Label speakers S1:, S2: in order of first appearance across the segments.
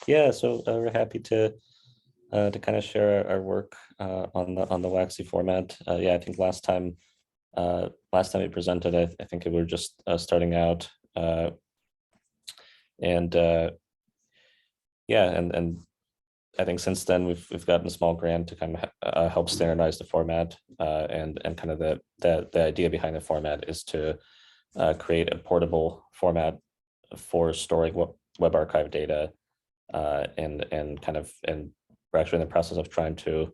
S1: Yeah, so we're happy to kind of share our work on the WACZ format. Yeah, I think last time we presented, I think we were just starting out, and yeah, and I think since then we've gotten a small grant to kind of help standardize the format, and kind of the idea behind the format is to create a portable format for storing web archive data, and we're actually in the process of trying to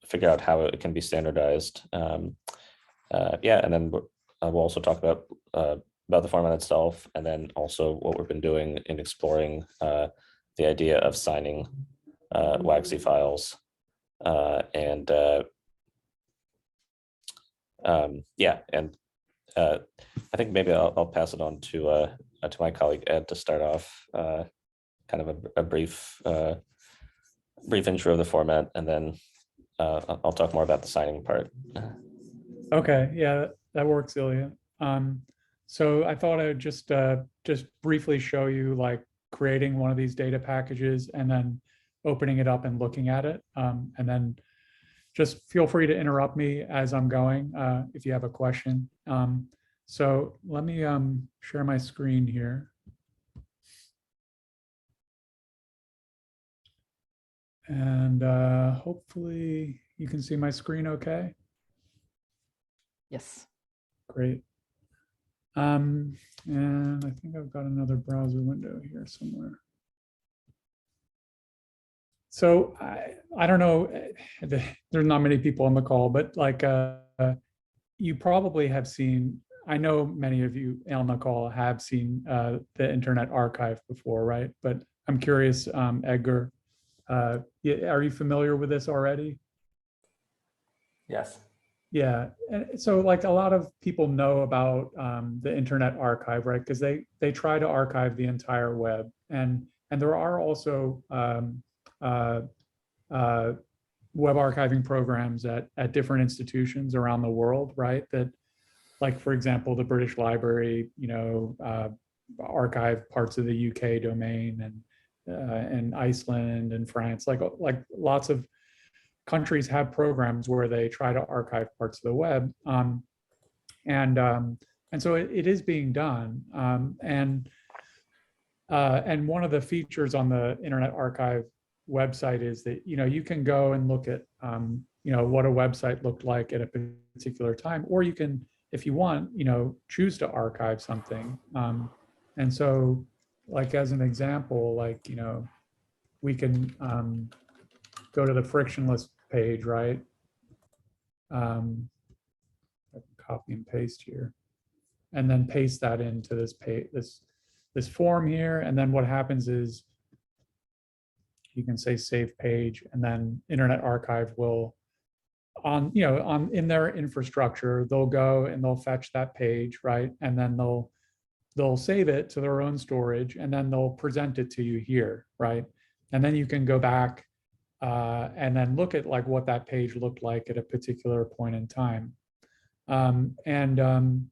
S1: figure out how it can be standardized. Yeah, and then we'll also talk about the format itself, and then also what we've been doing in exploring the idea of signing WACZ files, and yeah, and I think maybe I'll pass it on to my colleague Ed to start off, kind of a brief intro of the format, and then I'll talk more about the signing part.
S2: Okay, yeah, that works, Ilya. So I thought I would just briefly show you like creating one of these data packages and then opening it up and looking at it. And then just feel free to interrupt me as I'm going if you have a question. So let me share my screen here. And hopefully you can see my screen okay.
S3: Yes.
S2: Great. And I think I've got another browser window here somewhere. So I don't know, there's not many people on the call, but like you probably have seen, I know many of you on the call have seen the Internet Archive before, right? But I'm curious, Edgar, are you familiar with this already?
S4: Yes.
S2: Yeah, and so like a lot of people know about the Internet Archive, right? Because they try to archive the entire web, and there are also web archiving programs at different institutions around the world, right? That, like for example, the British Library, archive parts of the UK domain, and Iceland and France, like lots of countries have programs where they try to archive parts of the web, and so it is being done, and one of the features on the Internet Archive website is that you can go and look at what a website looked like at a particular time, or you can, if you want, choose to archive something, and so like as an example, like we can go to the frictionless page, right? Copy and paste here, and then paste that into this page, this form here, and then what happens is you can say save page, and then Internet Archive will, in their infrastructure, they'll go and they'll fetch that page, right? And then they'll save it to their own storage, and then they'll present it to you here, right? And then you can go back and then look at like what that page looked like at a particular point in time. And I'm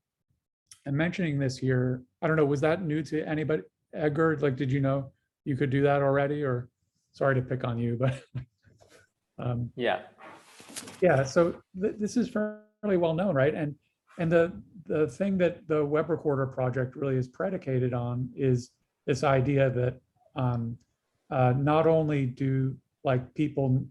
S2: mentioning this here, I don't know, was that new to anybody? Edgar, like, did you know you could do that already? Or sorry to pick on you, but
S4: Yeah.
S2: Yeah, so this is fairly well known, right? And the thing that the Web Recorder project really is predicated on is this idea that not only do like people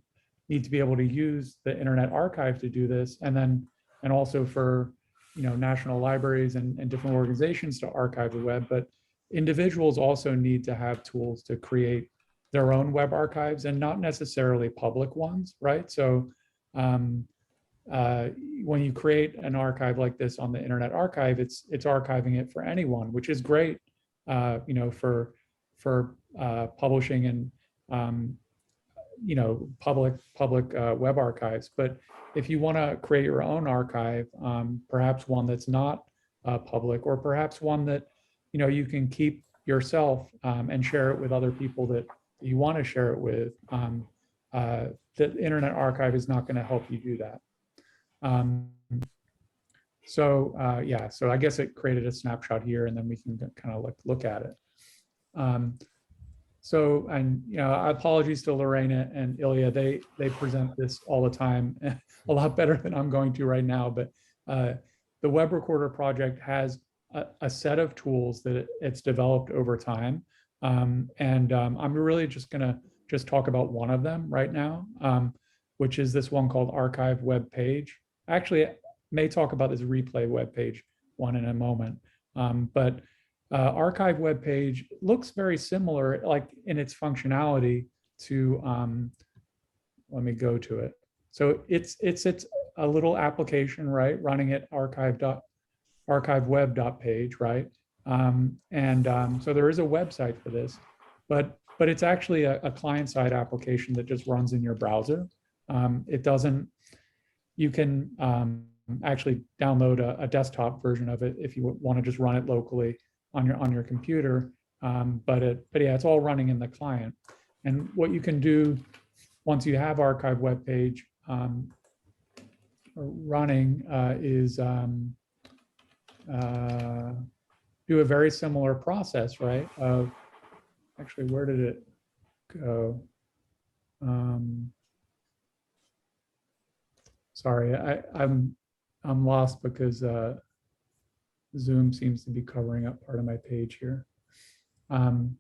S2: need to be able to use the Internet Archive to do this, and also for national libraries and different organizations to archive the web, but individuals also need to have tools to create their own web archives, and not necessarily public ones, right? So when you create an archive like this on the Internet Archive, it's archiving it for anyone, which is great, for publishing and public web archives. But if you want to create your own archive, perhaps one that's not public, or perhaps one that you can keep yourself and share it with other people that you want to share it with, the Internet Archive is not going to help you do that. Yeah, so I guess it created a snapshot here, and then we can kind of look at it. So, and apologies to Lorena and Ilya. They present this all the time, a lot better than I'm going to right now. But the Web Recorder project has a set of tools that it's developed over time, and I'm really just gonna talk about one of them right now, which is this one called Archive Web Page. Actually, I may talk about this Replay web page one in a moment, but Archive web page looks very similar, like in its functionality to. Let me go to it. So it's a little application, right, running at archiveweb.page, right, so there is a website for this, but it's actually a client-side application that just runs in your browser. It doesn't. You can actually download a desktop version of it if you want to just run it locally on your computer, but yeah, it's all running in the client. And what you can do once you have Archive web page running is do a very similar process, right? Of actually, where did it go? Sorry, I'm lost because Zoom seems to be covering up part of my page here. Hold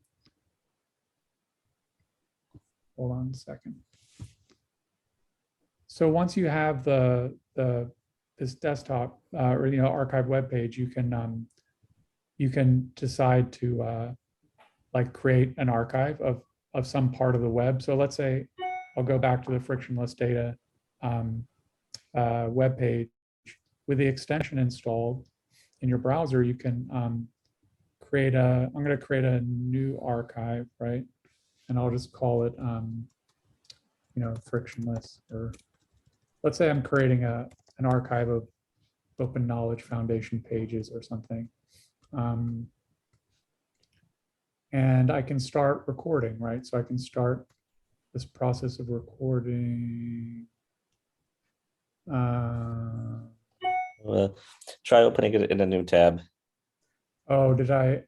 S2: on a second. So once you have this desktop or Archive web page, you can decide to like create an archive of some part of the web. So let's say I'll go back to the frictionless data web page with the extension installed. In your browser, you can I'm going to create a new archive, right? And I'll just call it, frictionless, or let's say I'm creating an archive of Open Knowledge Foundation pages or something. And I can start recording, right? So I can start this process of recording.
S1: Try opening it in a new tab.
S2: Oh, did I?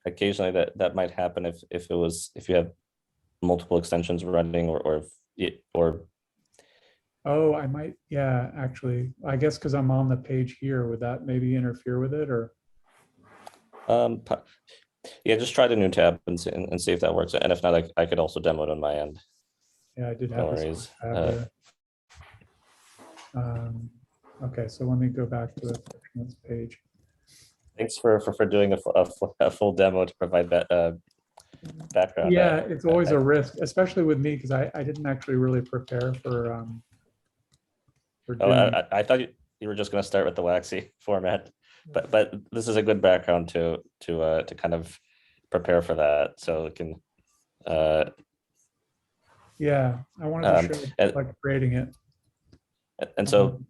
S1: Occasionally that might happen if you have multiple extensions running or.
S2: Oh, I might. Yeah, actually, I guess because I'm on the page here, would that maybe interfere with it, or?
S1: Yeah, just try the new tab and see if that works. And if not, I could also demo it on my end.
S2: Yeah, I did
S1: No
S2: have this
S1: worries.
S2: tab there. Okay, so let me go back to the frictionless page.
S1: Thanks for doing a full demo to provide that background.
S2: Yeah, it's always a risk, especially with me, because I didn't actually really prepare for doing.
S1: I thought you were just going to start with the WACZ format, but this is a good background to kind of prepare for that, so it can.
S2: Yeah, I wanted to show like creating it.
S1: And so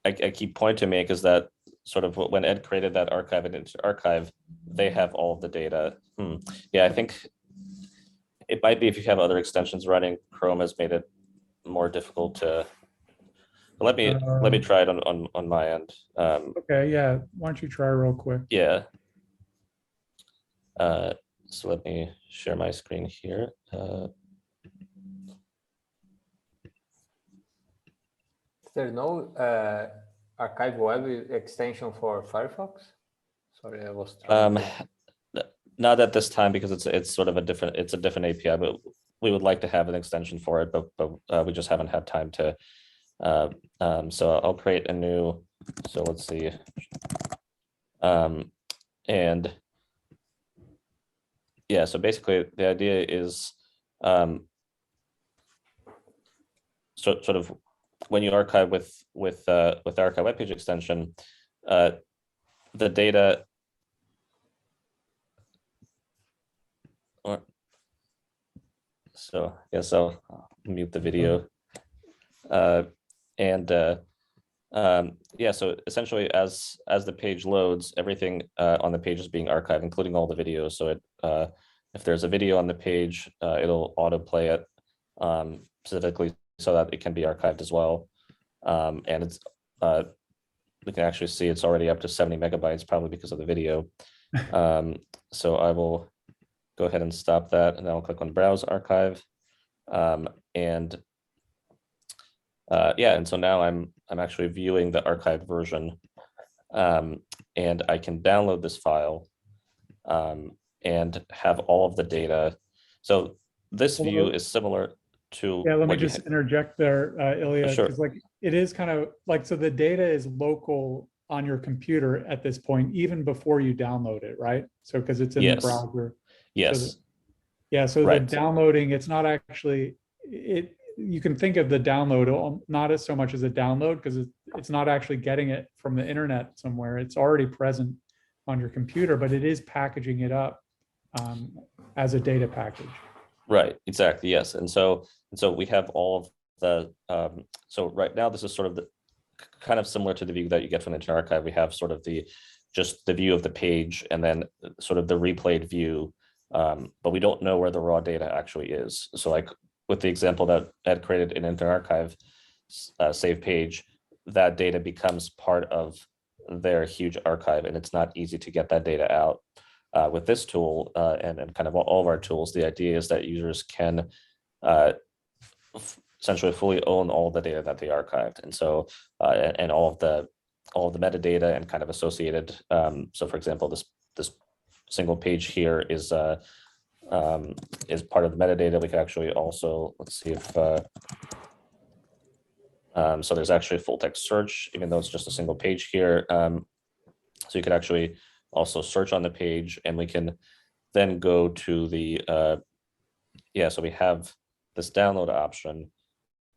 S1: I keep pointing me because that sort of when Ed created that archive and into archive, they have all of the data. Yeah, I think it might be if you have other extensions running, Chrome has made it more difficult to. Let me try it on my end.
S2: Okay, yeah. Why don't you try real quick?
S1: Yeah. So let me share my screen here.
S4: There's no archive web extension for Firefox? Sorry, I was trying
S1: not at this time because it's sort of a different API, but we would like to have an extension for it, but we just haven't had time to. So I'll create a new. So let's see. And yeah, so basically the idea is sort of when you archive with Archive web page extension, the data. So I guess I'll mute the video. Yeah, so essentially as the page loads, everything on the page is being archived, including all the videos. So if there's a video on the page, it'll autoplay it specifically so that it can be archived as well. And it's we can actually see it's already up to 70 megabytes, probably because of the video. So I will go ahead and stop that, and then I'll click on Browse Archive. And yeah, and so now I'm actually viewing the archive version, and I can download this file and have all of the data. So this view is similar to
S2: Yeah, let me
S1: what you
S2: just interject there, Ilya,
S1: Sure.
S2: because like it is kind of like, so the data is local on your computer at this point, even before you download it, right? So because it's in the
S1: Yes.
S2: browser.
S1: Yes.
S2: Yeah, so the
S1: Right.
S2: downloading, it's not actually, you can think of the download not as so much as a download, because it's not actually getting it from the internet somewhere. It's already present on your computer, but it is packaging it up as a data package.
S1: Right, exactly, yes. And so we have all of the, so right now, this is sort of the kind of similar to the view that you get from the Internet Archive. We have sort of just the view of the page, and then sort of the replayed view, but we don't know where the raw data actually is. So like with the example that Ed created in Internet Archive save page, that data becomes part of their huge archive, and it's not easy to get that data out. With this tool and kind of all of our tools, the idea is that users can essentially fully own all the data that they archived, and so and all of the metadata and kind of associated. So, for example, this single page here is part of the metadata. We could actually also, let's see if so there's actually a full text search, even though it's just a single page here. So you could actually also search on the page, and we can then go to the yeah, so we have this download option,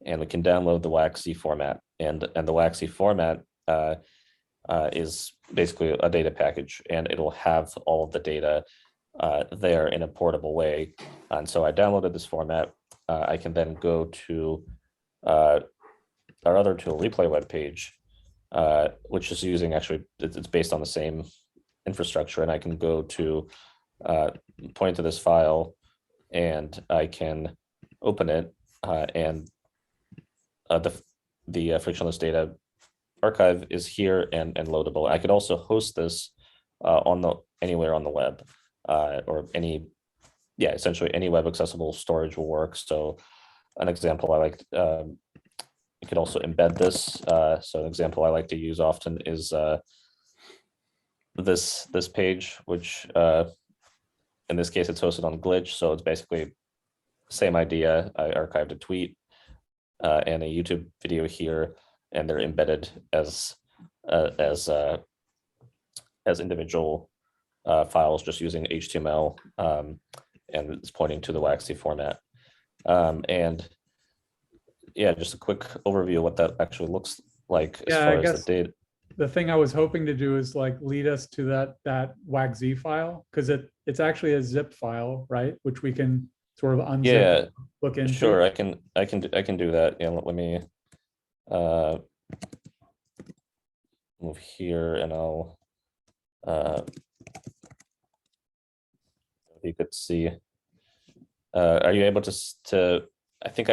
S1: and we can download the WACZ format, and the WACZ format is basically a data package, and it'll have all of the data there in a portable way. And so I downloaded this format. I can then go to our other tool, replay web page, which is using, actually, it's based on the same infrastructure, and I can go to point to this file, and I can open it, and the frictionless data archive is here and loadable. I could also host this anywhere on the web, or essentially any web accessible storage will work. So an example I like, you could also embed this. So an example I like to use often is this page, which in this case it's hosted on Glitch. So it's basically same idea. I archived a tweet and a YouTube video here, and they're embedded as individual files, just using HTML, and it's pointing to the WACZ format. And yeah, just a quick overview of what that actually looks like as far as the data.
S2: The thing I was hoping to do is like lead us to that WACZ file, because it's actually a zip file, right? Which we can sort of unzip,
S1: Yeah,
S2: look into.
S1: sure, I can do that. Yeah, let me move here, and I'll you could see. Are you able to? I think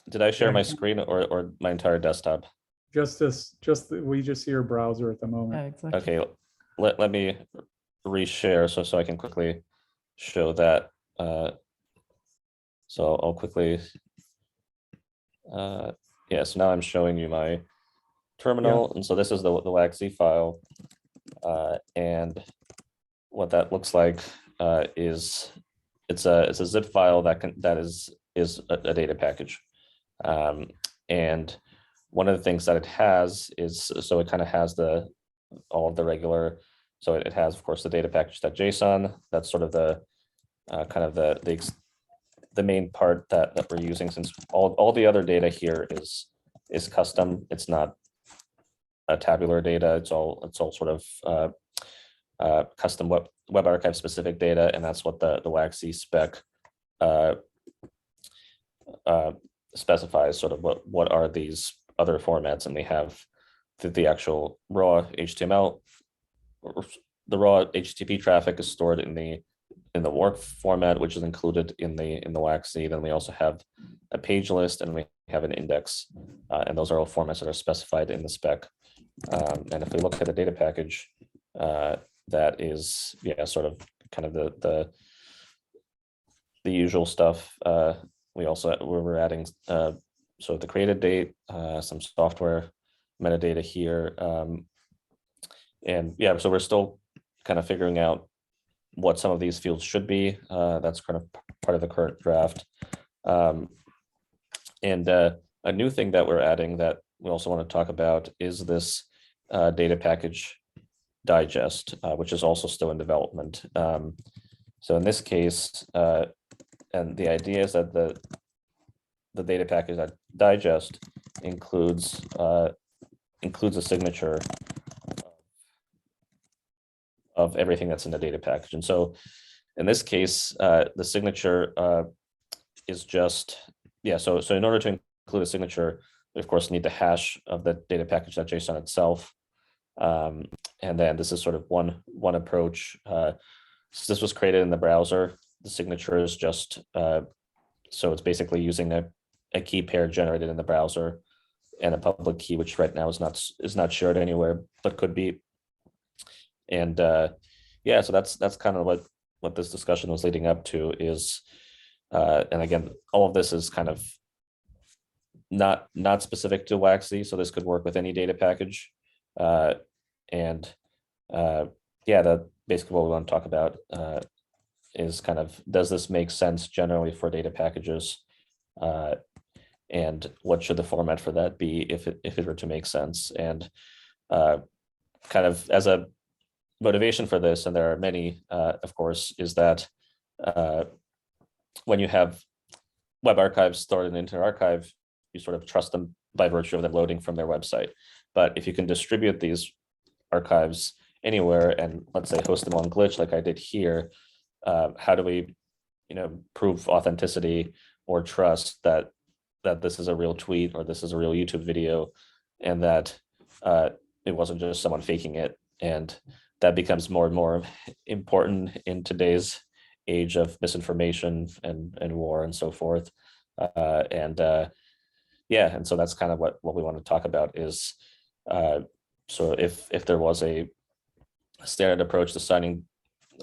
S1: did I share my screen or my entire desktop?
S2: We just see your browser at the moment.
S3: Yeah, exactly.
S1: Okay, let me reshare so I can quickly show that. So I'll quickly, yeah, so now I'm showing you my terminal, and so this is the WACZ file, and what that looks like is it's a zip file that is a data package, and one of the things that it has is, so it kind of has all of the regular, so it has, of course, the data package.json. That's sort of the kind of the main part that we're using, since all the other data here is custom. It's not a tabular data. It's all sort of custom web archive specific data, and that's what the WACZ spec specifies, sort of what are these other formats. And we have the actual raw HTML, the raw HTTP traffic is stored in the WARC format, which is included in the WACZ. Then we also have a page list, and we have an index, and those are all formats that are specified in the spec. And if we look at the data package, that is, yeah, sort of kind of the usual stuff. We also we're adding so the created date, some software metadata here, and yeah, so we're still kind of figuring out what some of these fields should be. That's kind of part of the current draft. And a new thing that we're adding that we also want to talk about is this data package digest, which is also still in development. So in this case, and the idea is that the data package digest includes a signature of everything that's in the data package. And so in this case, the signature is just, yeah, so in order to include a signature, we of course need the hash of the data package.json itself. And then this is sort of one approach. So this was created in the browser. The signature is just, so it's basically using a key pair generated in the browser and a public key, which right now is not shared anywhere, but could be. And yeah, so that's kind of what this discussion was leading up to is, and again, all of this is kind of not specific to WACZ, so this could work with any data package. And yeah, that basically what we want to talk about is kind of, does this make sense generally for data packages? And what should the format for that be if it were to make sense? And kind of as a motivation for this, and there are many, of course, is that when you have web archives stored in Internet Archive, you sort of trust them by virtue of them loading from their website. But if you can distribute these archives anywhere and let's say host them on Glitch like I did here, how do we, prove authenticity or trust that this is a real tweet or this is a real YouTube video, and that it wasn't just someone faking it? And that becomes more and more important in today's age of misinformation and war and so forth. Yeah, and so that's kind of what we want to talk about is, so if there was a standard approach to signing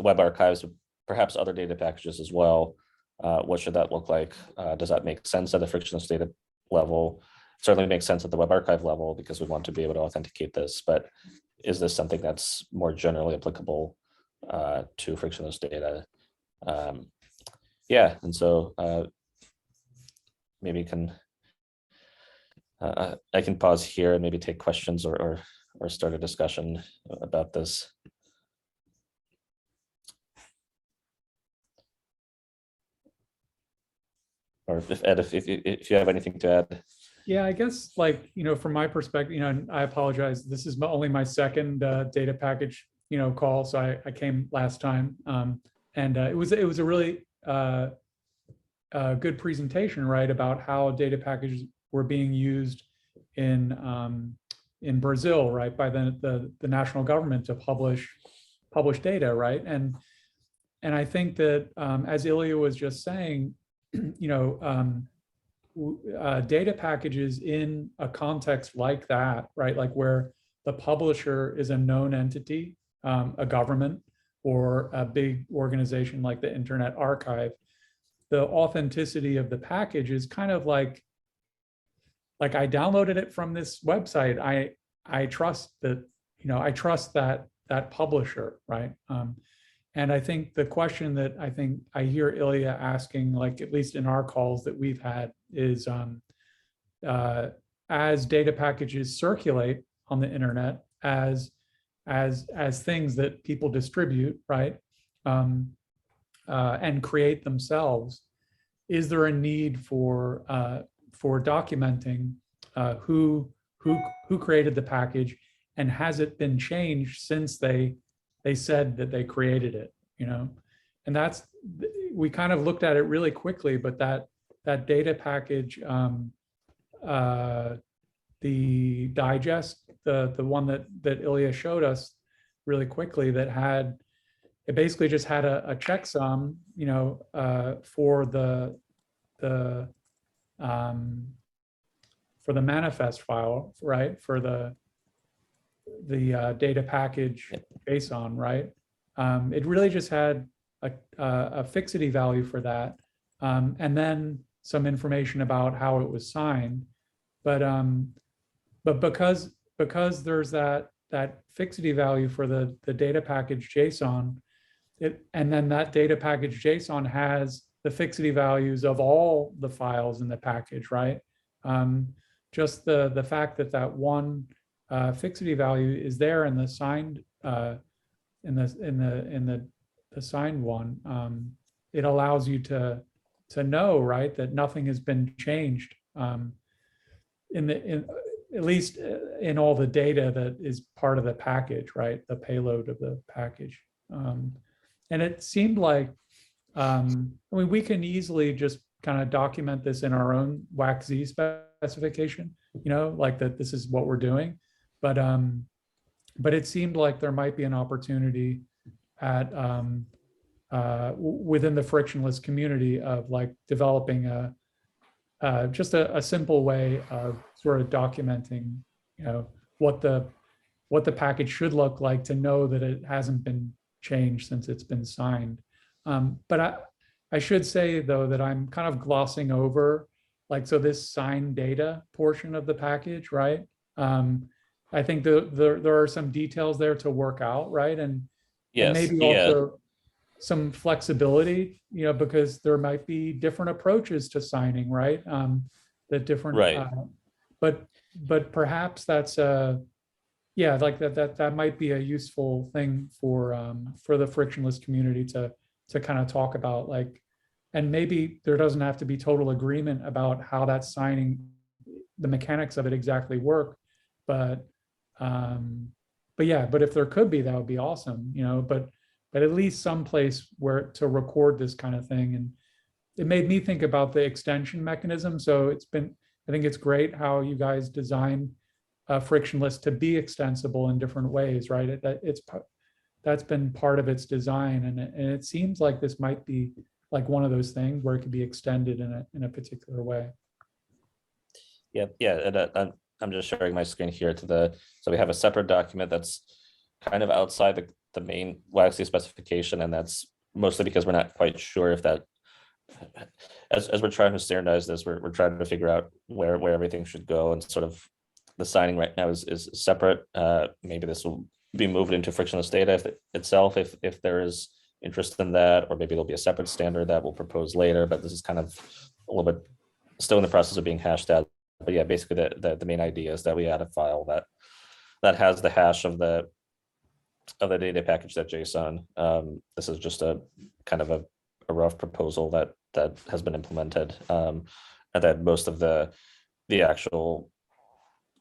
S1: web archives, perhaps other data packages as well, what should that look like? Does that make sense at the frictionless data level? It certainly makes sense at the web archive level because we want to be able to authenticate this, but is this something that's more generally applicable to frictionless data? Yeah, and so maybe I can pause here and maybe take questions or start a discussion about this. Or if Ed, if you have anything to add.
S2: Yeah, I guess from my perspective, and I apologize, this is only my second data package, call. So I came last time, and it was a really good presentation, right, about how data packages were being used in Brazil, right, by the national government to publish data, right, and I think that as Ilya was just saying, data packages in a context like that, right, like where the publisher is a known entity, a government or a big organization like the Internet Archive, the authenticity of the package is kind of like I downloaded it from this website. I trust that, I trust that publisher, right? And I think the question that I hear Ilya asking, like at least in our calls that we've had, is as data packages circulate on the internet as things that people distribute, right, and create themselves, is there a need for documenting who created the package, and has it been changed since they said that they created it, and that's, we kind of looked at it really quickly, but that data package, the digest, the one that Ilya showed us really quickly, that had, it basically just had a checksum, for the manifest file, right, for the data package JSON, right? It really just had a fixity value for that, and then some information about how it was signed. But because there's that fixity value for the data package JSON, and then that data package JSON has the fixity values of all the files in the package, right? Just the fact that that one fixity value is there in the signed in the signed one, it allows you to know, right, that nothing has been changed in at least in all the data that is part of the package, right? The payload of the package. And it seemed like, I mean, we can easily just kind of document this in our own WACZ specification, you know, like that this is what we're doing. But it seemed like there might be an opportunity at within the frictionless community of like developing just a simple way of sort of documenting, you know, what the package should look like to know that it hasn't been changed since it's been signed. But I should say though that I'm kind of glossing over, like, so this signed data portion of the package, right? I think there are some details there to work out, right? And maybe also some flexibility, you know, because there might be different approaches to signing, right? That different,
S1: Right.
S2: But perhaps that's yeah, like that might be a useful thing for the frictionless community to kind of talk about, like, and maybe there doesn't have to be total agreement about how that signing, the mechanics of it exactly work, but yeah, but if there could be, that would be awesome, you know, but at least some place where to record this kind of thing. And it made me think about the extension mechanism. So I think it's great how you guys design frictionless to be extensible in different ways, right? That's been part of its design, and it seems like this might be like one of those things where it could be extended in a particular way.
S1: Yeah, and I'm just sharing my screen here so we have a separate document that's kind of outside the main WACZ specification, and that's mostly because we're not quite sure if that, as we're trying to standardize this, we're trying to figure out where everything should go, and sort of the signing right now is separate. Maybe this will be moved into frictionless data itself if there is interest in that, or maybe there'll be a separate standard that we'll propose later, but this is kind of a little bit still in the process of being hashed out. But yeah, basically the main idea is that we add a file that has the hash of the data package, that JSON. This is just a kind of a rough proposal that has been implemented, and that most of the actual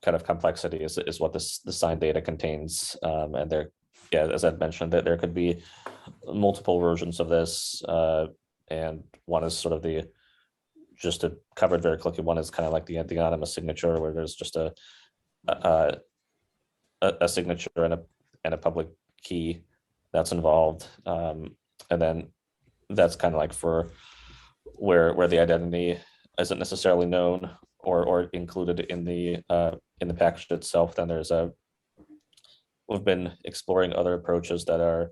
S1: kind of complexity is what the signed data contains. And there, yeah, as I'd mentioned, that there could be multiple versions of this, and one is sort of just to cover it very quickly, one is kind of like the anonymous signature, where there's just a signature and a public key that's involved, and then that's kind of like for where the identity isn't necessarily known or included in the package itself. Then we've been exploring other approaches that are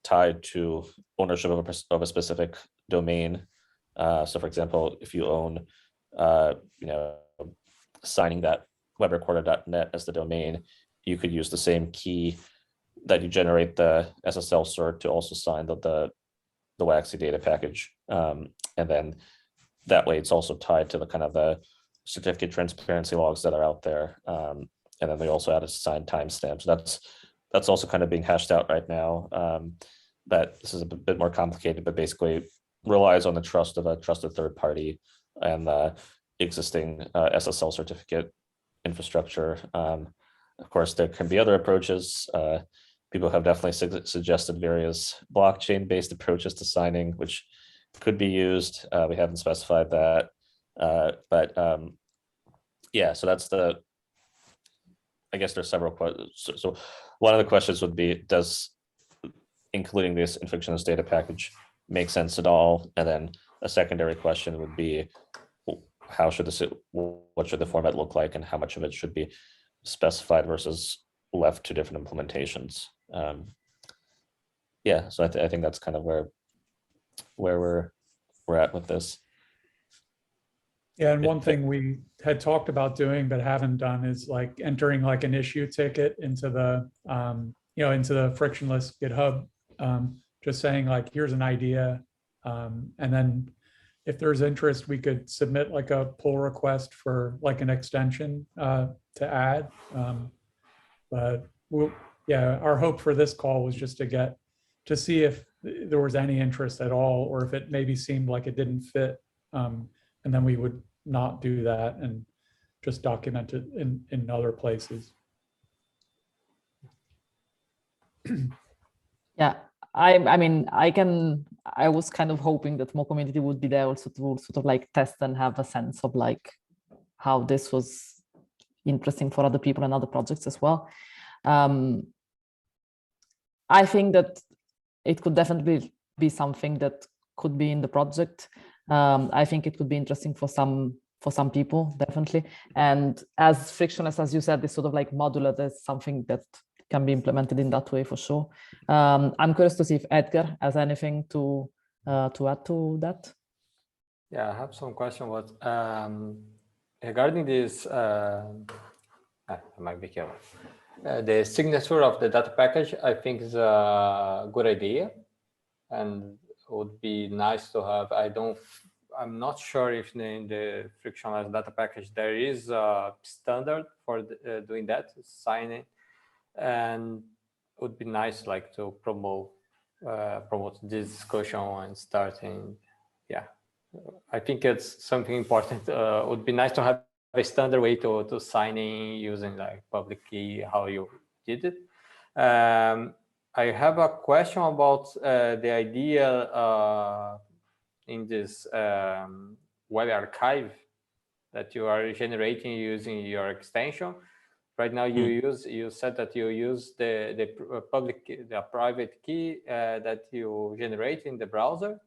S1: tied to ownership of a specific domain. So for example, if you own, you know, signing that webrecorder.net as the domain, you could use the same key that you generate the SSL cert to also sign the WACZ data package. And then that way it's also tied to the kind of the certificate transparency logs that are out there. And then they also add a signed timestamp. So that's also kind of being hashed out right now. That this is a bit more complicated, but basically relies on the trust of a trusted third party and the existing SSL certificate infrastructure. Of course, there can be other approaches. People have definitely suggested various blockchain-based approaches to signing, which could be used. We haven't specified that, but yeah. So that's I guess there's several questions. So one of the questions would be, does including this in frictionless data package make sense at all? And then a secondary question would be, what should the format look like, and how much of it should be specified versus left to different implementations. Yeah, so I think that's kind of where we're at with this.
S2: Yeah, and one thing we had talked about doing but haven't done is like entering like an issue ticket into the into the frictionless GitHub, just saying like, here's an idea, and then if there's interest, we could submit like a pull request for like an extension to add. But yeah, our hope for this call was just to see if there was any interest at all, or if it maybe seemed like it didn't fit. And then we would not do that and just document it in other places.
S3: Yeah, I was kind of hoping that more community would be there also to sort of like test and have a sense of like how this was interesting for other people and other projects as well. I think that it could definitely be something that could be in the project. I think it could be interesting for some people, definitely. And as frictionless as you said, it's sort of like modular. There's something that can be implemented in that way for sure. I'm curious to see if Edgar has anything to add to that.
S4: Yeah, I have some question. What regarding this? I might be careful. The signature of the data package, I think, is a good idea, and would be nice to have. I'm not sure if in the frictionless data package there is a standard for doing that, signing, and it would be nice like to promote this discussion and starting. Yeah, I think it's something important. It would be nice to have a standard way to sign in using like public key, how you did it. I have a question about the idea in this web archive that you are generating using your extension. Right now, you said that you use the private key that you generate in the browser.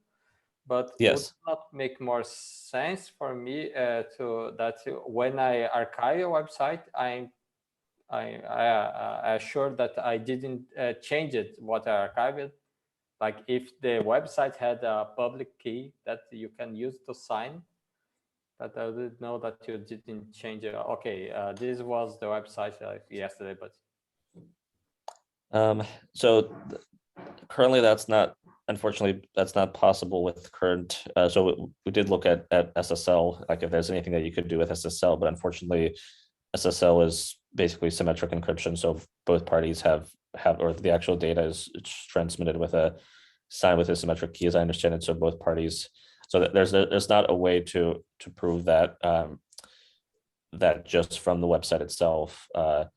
S4: But
S1: yes,
S4: would not make more sense for me to that when I archive a website, I assure that I didn't change it what I archived. Like if the website had a public key that you can use to sign, that I didn't know that you didn't change it. Okay, this was the website yesterday, but
S1: so currently unfortunately that's not possible with current. So we did look at SSL, like if there's anything that you could do with SSL, but unfortunately SSL is basically symmetric encryption. So both parties have or the actual data is transmitted with a signed with a symmetric key, as I understand it. So both parties. So there's not a way to prove that that just from the website itself. I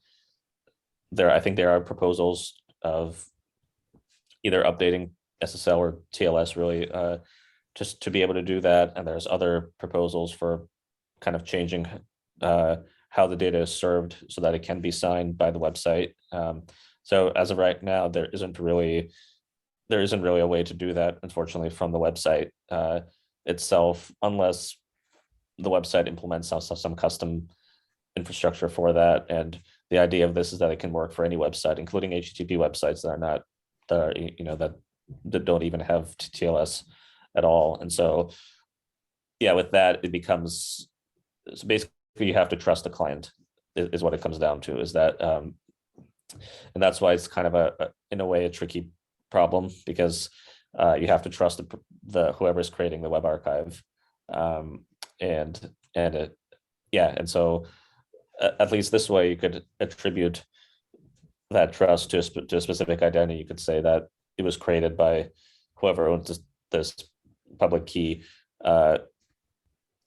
S1: think there are proposals of either updating SSL or TLS really just to be able to do that. And there's other proposals for kind of changing how the data is served so that it can be signed by the website. So as of right now, there isn't really a way to do that, unfortunately, from the website itself, unless the website implements some custom infrastructure for that. And the idea of this is that it can work for any website, including HTTP websites that don't even have TLS at all. And so, yeah, with that, it becomes basically you have to trust the client is what it comes down to. Is that and that's why it's kind of in a way a tricky problem, because you have to trust the whoever's creating the web archive, and so at least this way you could attribute that trust to a specific identity. You could say that it was created by whoever owns this public key, and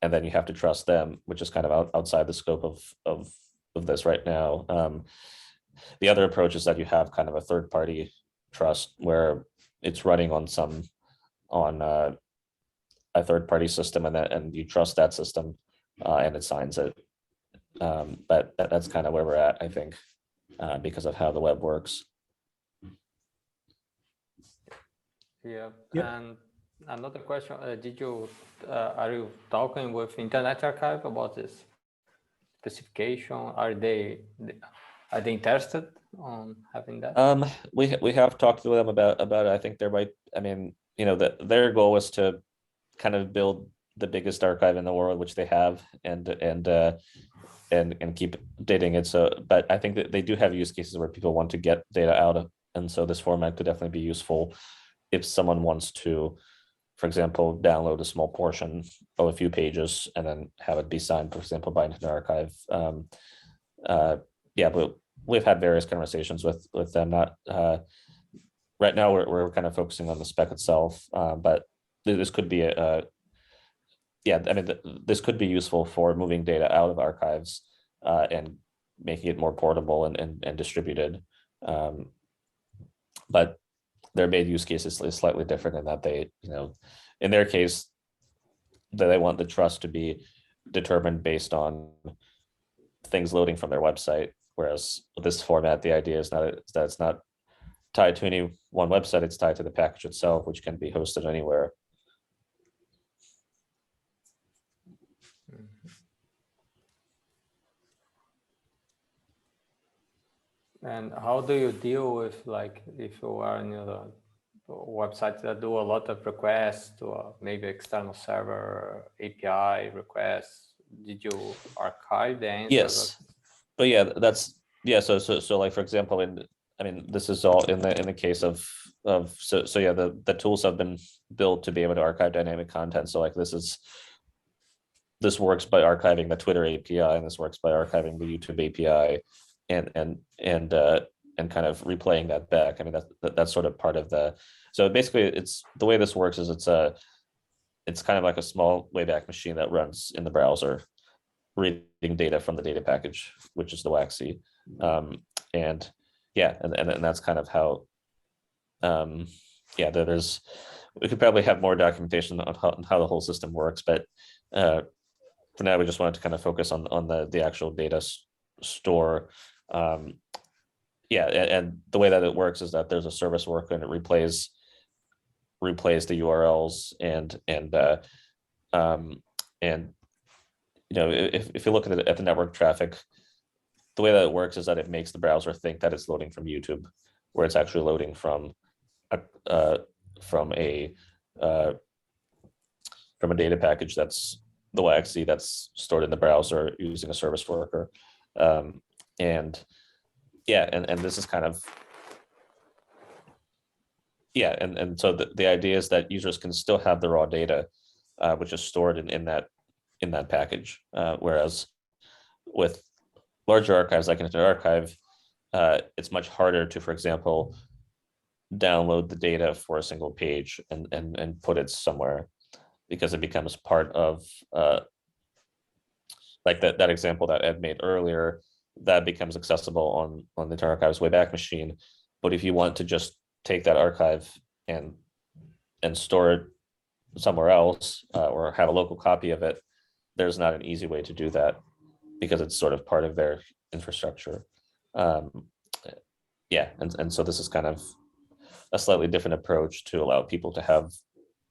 S1: then you have to trust them, which is kind of outside the scope of this right now. The other approach is that you have kind of a third-party trust where it's running on a third-party system, and you trust that system, and it signs it. But that's kind of where we're at, I think, because of how the web works.
S4: Yeah.
S2: Yep.
S4: And another question: are you talking with Internet Archive about this specification? Are they Are they interested on having that?
S1: We have talked to them about it. I think there might, I mean, you know, that their goal was to kind of build the biggest archive in the world, which they have, and keep dating it. So, but I think that they do have use cases where people want to get data out of, and so this format could definitely be useful if someone wants to, for example, download a small portion of a few pages and then have it be signed, for example, by an archive. Yeah, but we've had various conversations with them. Not right now, we're kind of focusing on the spec itself, but this could be yeah, I mean, this could be useful for moving data out of archives and making it more portable and distributed. But their main use case is slightly different in that they, you know, in their case, that they want the trust to be determined based on things loading from their website. Whereas with this format, the idea is that it's not tied to any one website, it's tied to the package itself, which can be hosted anywhere.
S4: And how do you deal with, like, if you are in the websites that do a lot of requests to maybe external server API requests? Did you archive the answers?
S1: Yes, but yeah, that's So like, for example, I mean, this is all in the case of so yeah, the tools have been built to be able to archive dynamic content. So like this works by archiving the Twitter API, and this works by archiving the YouTube API, and kind of replaying that back. I mean, that's sort of part of the. So basically, it's the way this works is it's kind of like a small Wayback Machine that runs in the browser, reading data from the data package, which is the WACZ. And yeah, and that's kind of how. Yeah, we could probably have more documentation on how the whole system works, but for now we just wanted to kind of focus on the actual data store. Yeah, and the way that it works is that there's a service worker and it replays the URLs and you know, if you look at the network traffic, the way that it works is that it makes the browser think that it's loading from YouTube, where it's actually loading from a data package that's the WACZ that's stored in the browser using a service worker. And yeah, and this is kind of, yeah, and so the idea is that users can still have the raw data, which is stored in that package, whereas with larger archives like Internet Archive, it's much harder to, for example, download the data for a single page and put it somewhere, because it becomes part of like that example that Ed made earlier, that becomes accessible on the Internet Archive's Wayback Machine. But if you want to just take that archive and store it somewhere else, or have a local copy of it, there's not an easy way to do that because it's sort of part of their infrastructure. Yeah, and so this is kind of a slightly different approach to allow people to have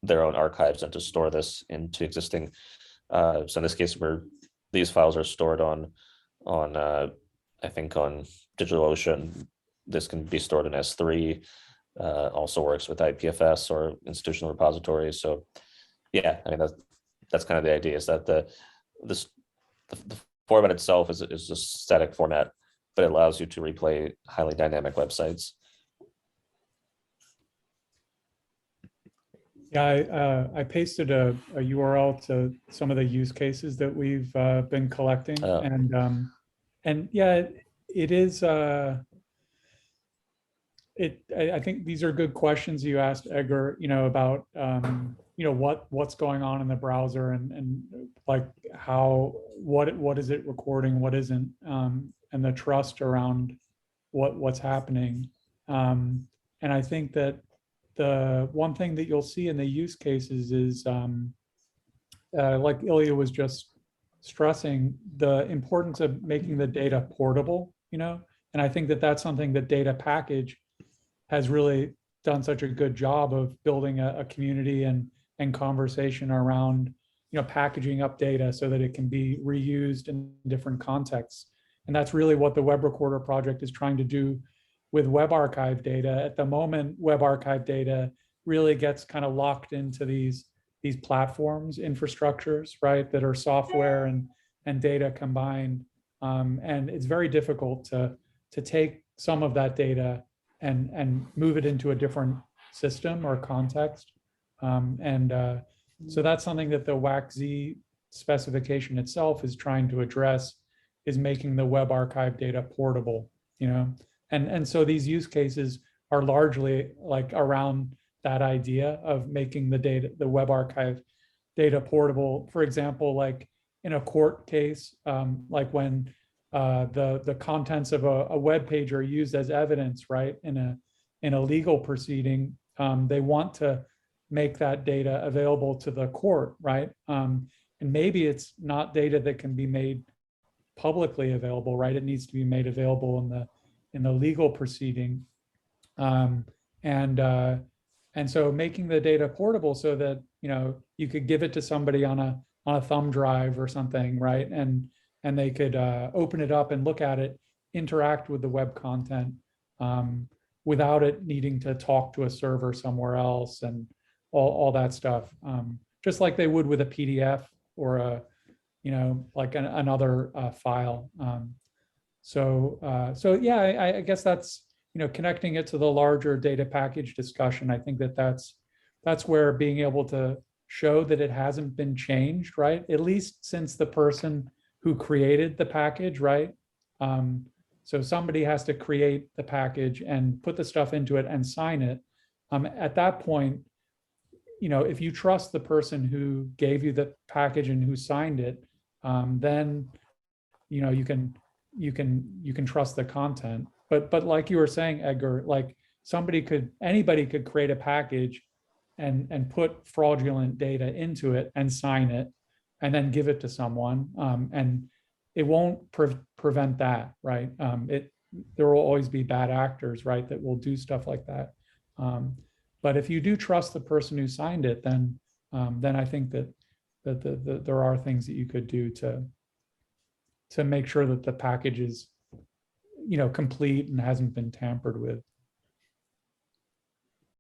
S1: their own archives and to store this into existing. So in this case, where these files are stored on I think on DigitalOcean, this can be stored in S3. Also works with IPFS or institutional repositories. So yeah, I mean that's kind of the idea, is that the format itself is a static format, but it allows you to replay highly dynamic websites.
S2: Yeah, I pasted a URL to some of the use cases that we've been collecting, and yeah, it is. I think these are good questions you asked, Edgar. You know, about you know, what's going on in the browser, and like what is it recording, what isn't, and the trust around what's happening. And I think that the one thing that you'll see in the use cases is, like Ilya was just stressing, the importance of making the data portable, you know, and I think that that's something that Data Package has really done such a good job of building a community and conversation around, you know, packaging up data so that it can be reused in different contexts. And that's really what the Web Recorder project is trying to do with web archive data. At the moment, web archive data really gets kind of locked into these platforms, infrastructures, right, that are software and data combined. And it's very difficult to take some of that data and move it into a different system or context. So that's something that the WACZ specification itself is trying to address, is making the web archive data portable, you know? And so these use cases are largely like around that idea of making the web archive data portable. For example, like in a court case, like when the contents of a web page are used as evidence, right, in a legal proceeding, they want to make that data available to the court, right? And maybe it's not data that can be made publicly available, right? It needs to be made available in the legal proceeding. And so making the data portable so that, you know, you could give it to somebody on a thumb drive or something, right? And they could open it up and look at it, interact with the web content without it needing to talk to a server somewhere else and all that stuff. Just like they would with a PDF or a, you know, like another file. So yeah, I guess that's, you know, connecting it to the larger data package discussion. I think that's where being able to show that it hasn't been changed, right? At least since the person who created the package, right? So somebody has to create the package and put the stuff into it and sign it. At that point, you know, if you trust the person who gave you the package and who signed it, then, you know, you can trust the content. But like you were saying, Edgar, like anybody could create a package and put fraudulent data into it and sign it and then give it to someone. And it won't prevent that, right? There will always be bad actors, right, that will do stuff like that. But if you do trust the person who signed it, then I think that there are things that you could do to make sure that the package is, you know, complete and hasn't been tampered with.